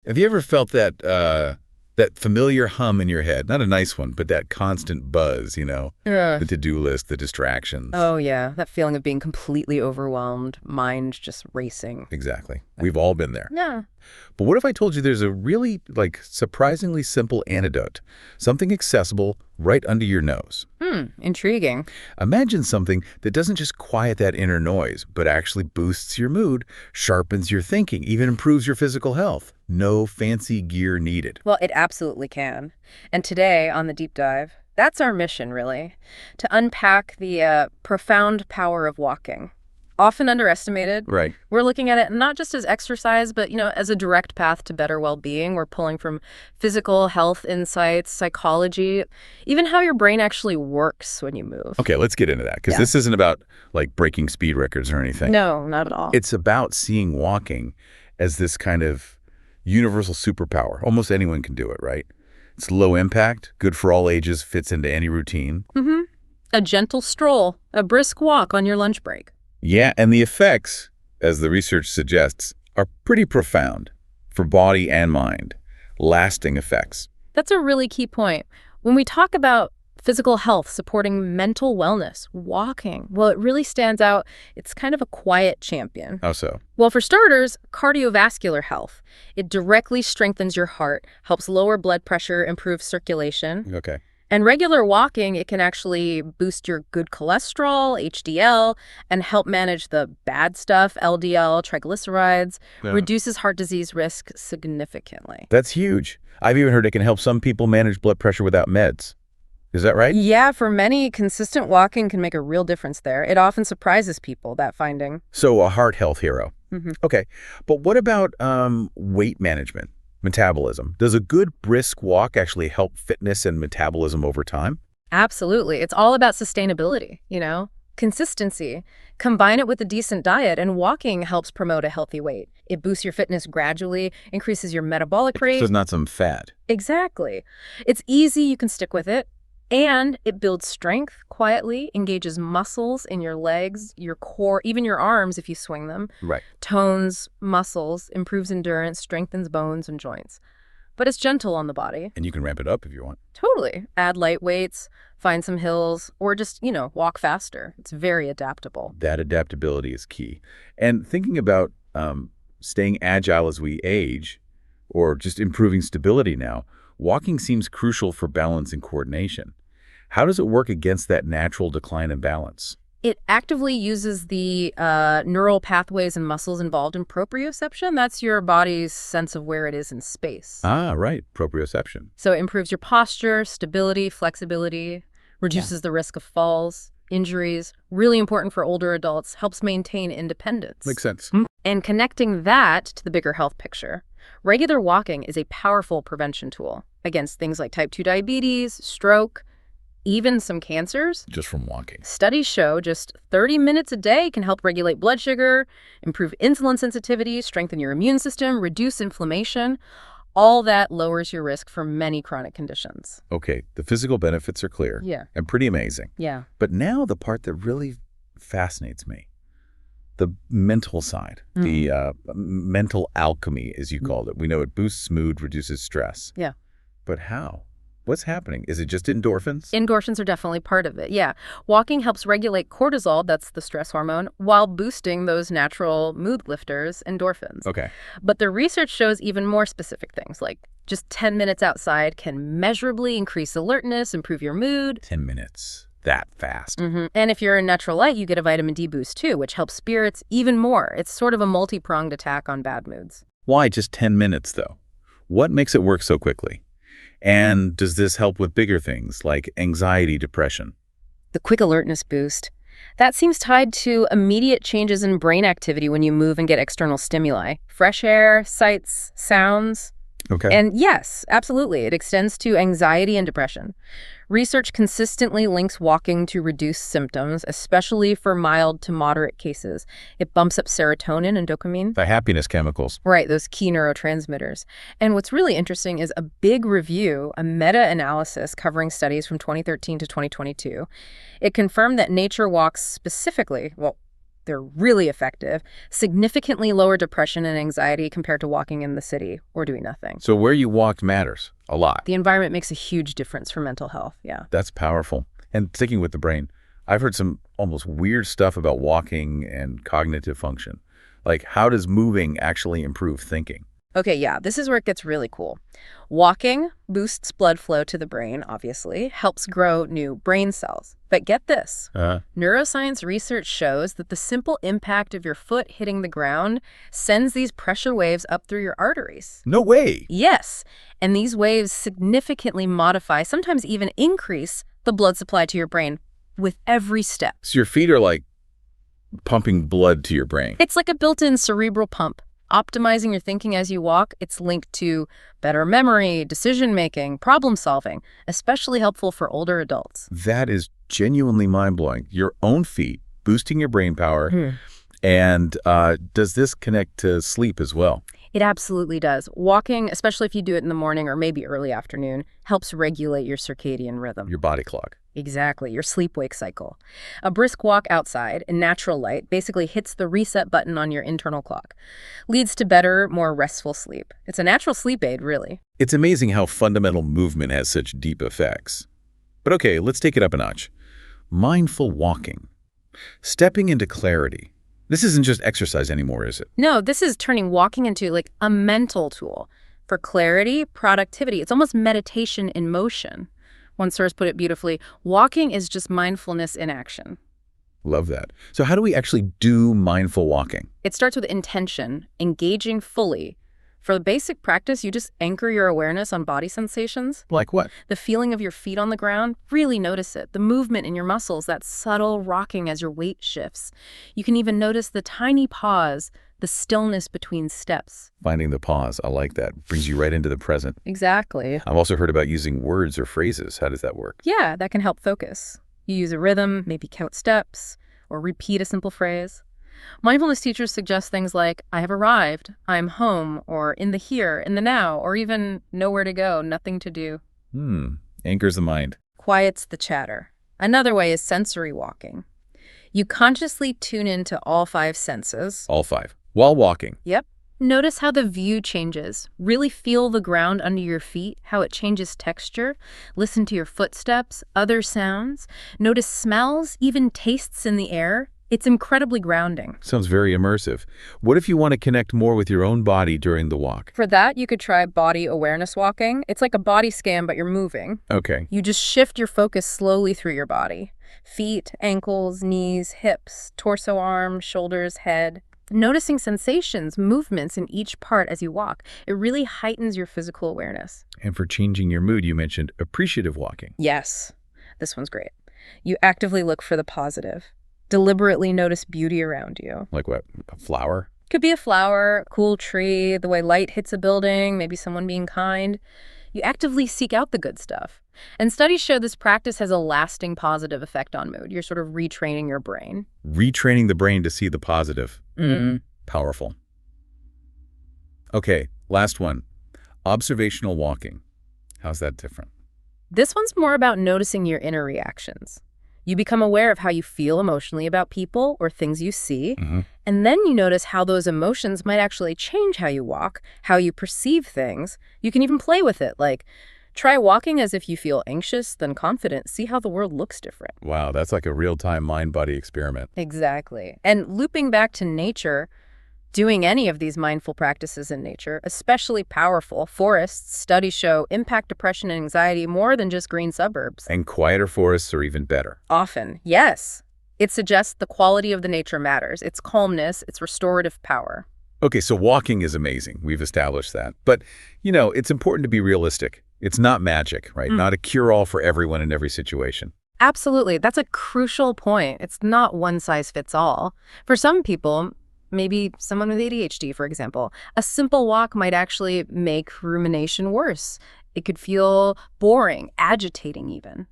Have you ever felt that familiar hum in your head? Not a nice one, but that constant buzz, Ugh. the to-do list, the distractions. Oh, yeah. That feeling of being completely overwhelmed, mind just racing. Exactly. We've all been there. Yeah. But what if I told you there's a really, surprisingly simple antidote, something accessible right under your nose? Intriguing. Imagine something that doesn't just quiet that inner noise, but actually boosts your mood, sharpens your thinking, even improves your physical health. No fancy gear needed. Well, it absolutely can. And today on the deep dive, that's our mission, really, to unpack the profound power of walking. Often underestimated. Right. We're looking at it not just as exercise, but, as a direct path to better well-being. We're pulling from physical health insights, psychology, even how your brain actually works when you move. Okay, let's get into that, because Yeah. this isn't about, breaking speed records or anything. No, not at all. It's about seeing walking as this kind of universal superpower. Almost anyone can do it, right? It's low impact, good for all ages, fits into any routine. A gentle stroll, a brisk walk on your lunch break. Yeah, and the effects, as the research suggests, are pretty profound for body and mind. Lasting effects. That's a really key point. When we talk about physical health supporting mental wellness, walking, well, it really stands out. It's kind of a quiet champion. How so? Well, for starters, cardiovascular health. It directly strengthens your heart, helps lower blood pressure, improves circulation. Okay. And regular walking, it can actually boost your good cholesterol, HDL, and help manage the bad stuff, LDL, triglycerides, Yeah. reduces heart disease risk significantly. That's huge. I've even heard it can help some people manage blood pressure without meds. Is that right? Yeah, for many, consistent walking can make a real difference there. It often surprises people, that finding. So a heart health hero. Mhm. Okay. But what about weight management, metabolism? Does a good brisk walk actually help fitness and metabolism over time? Absolutely. It's all about sustainability, consistency. Combine it with a decent diet, and walking helps promote a healthy weight. It boosts your fitness gradually, increases your metabolic rate. So it's not some fad. Exactly. It's easy, you can stick with it. And it builds strength quietly, engages muscles in your legs, your core, even your arms if you swing them, Right. tones muscles, improves endurance, strengthens bones and joints. But it's gentle on the body. And you can ramp it up if you want. Totally. Add light weights, find some hills, or just, walk faster. It's very adaptable. That adaptability is key. And thinking about staying agile as we age, or just improving stability now, walking seems crucial for balance and coordination. How does it work against that natural decline in balance? It actively uses the neural pathways and muscles involved in proprioception. That's your body's sense of where it is in space. Ah, right. Proprioception. So it improves your posture, stability, flexibility, reduces the risk of falls, injuries, really important for older adults, helps maintain independence. Makes sense. And connecting that to the bigger health picture, regular walking is a powerful prevention tool against things like type 2 diabetes, stroke, even some cancers. Just from walking. Studies show just 30 minutes a day can help regulate blood sugar, improve insulin sensitivity, strengthen your immune system, reduce inflammation. All that lowers your risk for many chronic conditions. Okay, the physical benefits are clear. Yeah. And pretty amazing. Yeah. But now the part that really fascinates me, the mental side, the mental alchemy, as you called it. We know it boosts mood, reduces stress. Yeah. But how? What's happening? Is it just endorphins? Endorphins are definitely part of it, yeah. Walking helps regulate cortisol, that's the stress hormone, while boosting those natural mood lifters, endorphins. Okay. But the research shows even more specific things, like just 10 minutes outside can measurably increase alertness, improve your mood. 10 minutes. That fast. And if you're a natural light, you get a vitamin D boost too, which helps spirits even more. It's sort of a multi-pronged attack on bad moods. Why just 10 minutes, though? What makes it work so quickly? And does this help with bigger things like anxiety, depression? The quick alertness boost, that seems tied to immediate changes in brain activity when you move and get external stimuli. Fresh air, sights, sounds. Okay. And yes, absolutely, it extends to anxiety and depression. Research consistently links walking to reduced symptoms, especially for mild to moderate cases. It bumps up serotonin and dopamine. The happiness chemicals. Right, those key neurotransmitters. And what's really interesting is a big review, a meta-analysis covering studies from 2013 to 2022. It confirmed that nature walks specifically, well, They're really effective, significantly lower depression and anxiety compared to walking in the city or doing nothing. So where you walked matters a lot. The environment makes a huge difference for mental health, yeah. That's powerful. And sticking with the brain, I've heard some almost weird stuff about walking and cognitive function. Like, how does moving actually improve thinking? Okay, yeah, this is where it gets really cool. Walking boosts blood flow to the brain, obviously, helps grow new brain cells. But get this, neuroscience research shows that the simple impact of your foot hitting the ground sends these pressure waves up through your arteries. No way. Yes, and these waves significantly modify, sometimes even increase, the blood supply to your brain with every step. So your feet are like pumping blood to your brain. It's like a built-in cerebral pump. Optimizing your thinking as you walk, it's linked to better memory, decision-making, problem-solving, especially helpful for older adults. That is genuinely mind-blowing. Your own feet boosting your brain power. And does this connect to sleep as well? It absolutely does. Walking, especially if you do it in the morning or maybe early afternoon, helps regulate your circadian rhythm. Your body clock. Exactly, your sleep-wake cycle. A brisk walk outside in natural light basically hits the reset button on your internal clock. Leads to better, more restful sleep. It's a natural sleep aid, really. It's amazing how fundamental movement has such deep effects. But okay, let's take it up a notch. Mindful walking. Stepping into clarity. This isn't just exercise anymore, is it? No, this is turning walking into like a mental tool for clarity, productivity. It's almost meditation in motion. One source put it beautifully, walking is just mindfulness in action. Love that. So how do we actually do mindful walking? It starts with intention, engaging fully. For the basic practice, you just anchor your awareness on body sensations. Like what? The feeling of your feet on the ground, really notice it. The movement in your muscles, that subtle rocking as your weight shifts. You can even notice the tiny pause, the stillness between steps. Finding the pause, I like that. Brings you right into the present. Exactly. I've also heard about using words or phrases. How does that work? Yeah, that can help focus. You use a rhythm, maybe count steps, or repeat a simple phrase. Mindfulness teachers suggest things like, I have arrived, I'm home, or in the here, in the now, or even nowhere to go, nothing to do. Anchors the mind. Quiets the chatter. Another way is sensory walking. You consciously tune into all 5 senses. All 5. While walking. Yep. Notice how the view changes. Really feel the ground under your feet, how it changes texture. Listen to your footsteps, other sounds. Notice smells, even tastes in the air. It's incredibly grounding. Sounds very immersive. What if you want to connect more with your own body during the walk? For that, you could try body awareness walking. It's like a body scan, but you're moving. Okay. You just shift your focus slowly through your body. Feet, ankles, knees, hips, torso, arms, shoulders, head. Noticing sensations, movements in each part as you walk. It really heightens your physical awareness. And for changing your mood, you mentioned appreciative walking. Yes, this one's great. You actively look for the positive. Deliberately notice beauty around you. Like what? A flower? Could be a flower, a cool tree, the way light hits a building, maybe someone being kind. You actively seek out the good stuff. And studies show this practice has a lasting positive effect on mood. You're sort of retraining your brain. Retraining the brain to see the positive. Powerful. Okay, last one. Observational walking. How's that different? This one's more about noticing your inner reactions. You become aware of how you feel emotionally about people or things you see, and then you notice how those emotions might actually change how you walk, how you perceive things. You can even play with it, like try walking as if you feel anxious, then confident. See how the world looks different. Wow, that's like a real-time mind-body experiment. Exactly. And looping back to nature, doing any of these mindful practices in nature, especially powerful, forests, studies show impact depression and anxiety more than just green suburbs. And quieter forests are even better. Often, yes. It suggests the quality of the nature matters, its calmness, its restorative power. Okay, so walking is amazing. We've established that. But, you know, it's important to be realistic. It's not magic, right? Not a cure-all for everyone in every situation. Absolutely. That's a crucial point. It's not one size fits all. For some people, maybe someone with ADHD, for example, a simple walk might actually make rumination worse. It could feel boring, agitating even.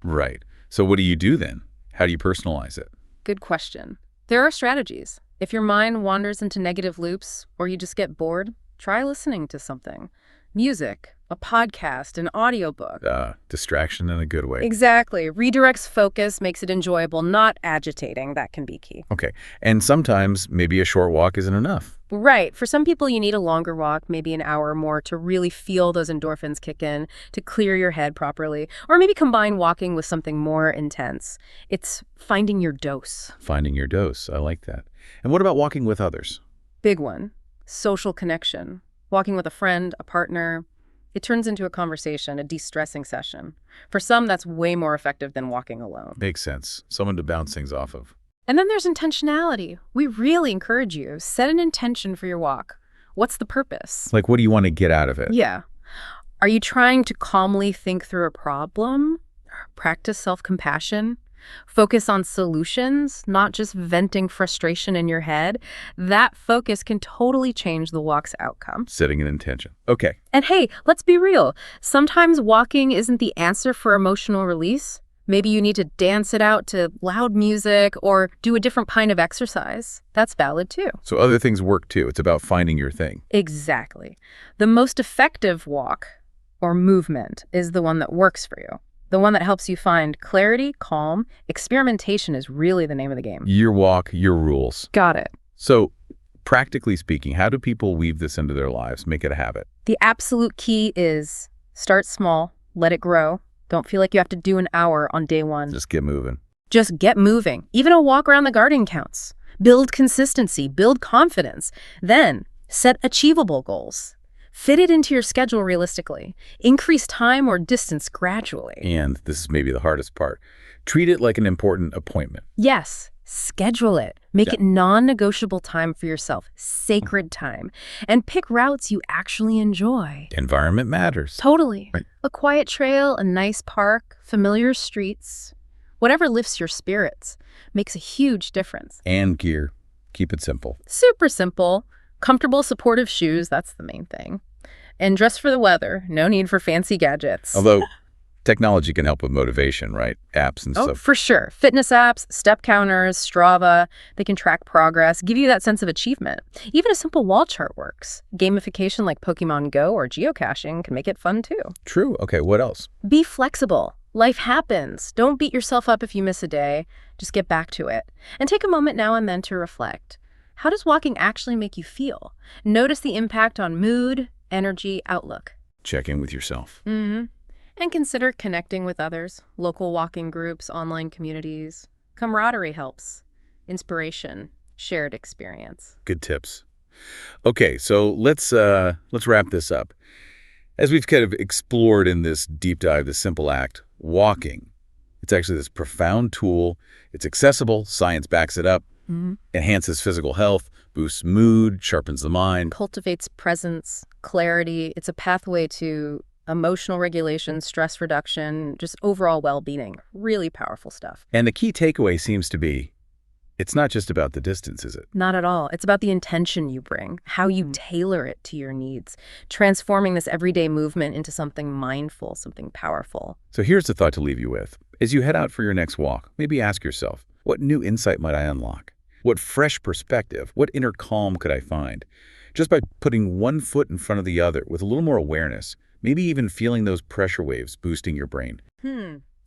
Right. So what do you do then? How do you personalize it? Good question. There are strategies. If your mind wanders into negative loops or you just get bored, Try listening to something. Music, a podcast, an audiobook. Distraction in a good way. Exactly. Redirects focus, makes it enjoyable, not agitating. That can be key. Okay. And sometimes maybe a short walk isn't enough. Right. For some people, you need a longer walk, maybe an hour or more, to really feel those endorphins kick in, to clear your head properly, or maybe combine walking with something more intense. It's finding your dose. Finding your dose. I like that. And what about walking with others? Big one. Social connection. Walking with a friend, a partner. It turns into a conversation, a de-stressing session. For some, that's way more effective than walking alone. Makes sense. Someone to bounce things off of. And then there's intentionality. We really encourage you. Set an intention for your walk. What's the purpose? Like, what do you want to get out of it? Yeah. Are you trying to calmly think through a problem? Practice self-compassion? Focus on solutions, not just venting frustration in your head? That focus can totally change the walk's outcome. Setting an intention. Okay. And hey, let's be real. Sometimes walking isn't the answer for emotional release. Maybe you need to dance it out to loud music or do a different kind of exercise. That's valid too. So other things work too. It's about finding your thing. Exactly. The most effective walk or movement is the one that works for you. The one that helps you find clarity, calm. Experimentation is really the name of the game. Your walk, your rules. Got it. So practically speaking, how do people weave this into their lives, make it a habit? The absolute key is start small, let it grow. Don't feel like you have to do an hour on day one. Just get moving. Just get moving. Even a walk around the garden counts. Build consistency, build confidence. Then set achievable goals. Fit it into your schedule realistically. Increase time or distance gradually. And this is maybe the hardest part. Treat it like an important appointment. Yes, schedule it. Make it non-negotiable time for yourself, sacred time. And pick routes you actually enjoy. Environment matters. Totally. Right. A quiet trail, a nice park, familiar streets, whatever lifts your spirits makes a huge difference. And gear. Keep it simple. Super simple. Comfortable, supportive shoes, that's the main thing. And dress for the weather. No need for fancy gadgets. Although technology can help with motivation, right? Apps and Oh, stuff. for sure. Fitness apps, step counters, Strava, they can track progress, give you that sense of achievement. Even a simple wall chart works. Gamification like Pokemon Go or geocaching can make it fun too. True. Okay, what else? Be flexible. Life happens. Don't beat yourself up if you miss a day. Just get back to it. And take a moment now and then to reflect. How does walking actually make you feel? Notice the impact on mood, energy, outlook. Check in with yourself. And consider connecting with others, local walking groups, online communities. Camaraderie helps. Inspiration, shared experience. Good tips. Okay, so let's wrap this up. As we've kind of explored in this deep dive, this simple act, walking, it's actually this profound tool. It's accessible, science backs it up, enhances physical health, boosts mood, sharpens the mind. Cultivates presence, clarity. It's a pathway to emotional regulation, stress reduction, just overall well-being. Really powerful stuff. And the key takeaway seems to be, it's not just about the distance, is it? Not at all. It's about the intention you bring, how you tailor it to your needs, transforming this everyday movement into something mindful, something powerful. So here's the thought to leave you with. As you head out for your next walk, maybe ask yourself, what new insight might I unlock? What fresh perspective, what inner calm could I find? Just by putting one foot in front of the other with a little more awareness, maybe even feeling those pressure waves boosting your brain.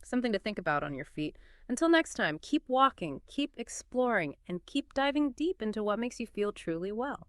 Something to think about on your feet. Until next time, keep walking, keep exploring, and keep diving deep into what makes you feel truly well.